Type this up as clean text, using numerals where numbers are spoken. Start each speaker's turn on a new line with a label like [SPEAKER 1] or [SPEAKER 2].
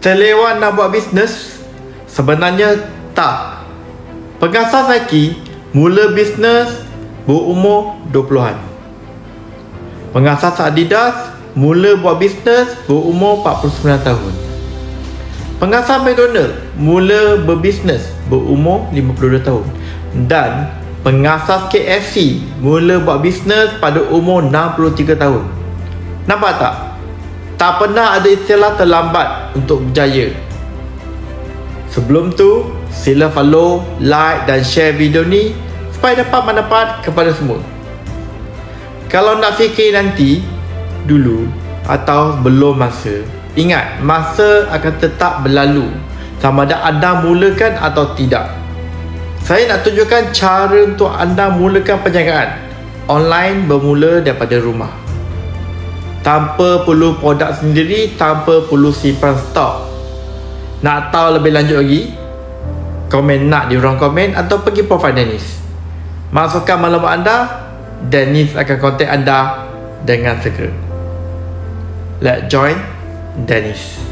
[SPEAKER 1] Terlewat nak buat bisnes? Sebenarnya tak. Pengasas Nike mula bisnes berumur 20-an. Pengasas Adidas mula buat bisnes berumur 49 tahun. Pengasas McDonald mula berbisnes berumur 52 tahun. Dan pengasas KFC mula buat bisnes pada umur 63 tahun. Nampak tak? Tak pernah ada istilah terlambat untuk berjaya. Sebelum tu, sila follow, like dan share video ni supaya dapat manfaat kepada semua. Kalau nak fikir nanti, dulu atau belum masa, ingat, masa akan tetap berlalu sama ada anda mulakan atau tidak. Saya nak tunjukkan cara untuk anda mulakan perniagaan online bermula daripada rumah, tanpa perlu produk sendiri, tanpa perlu simpan stok. Nak tahu lebih lanjut lagi? Komen nak di ruang komen atau pergi profil Dennis. Masukkan maklumat anda, Dennis akan kontak anda dengan segera. Let's join Dennis.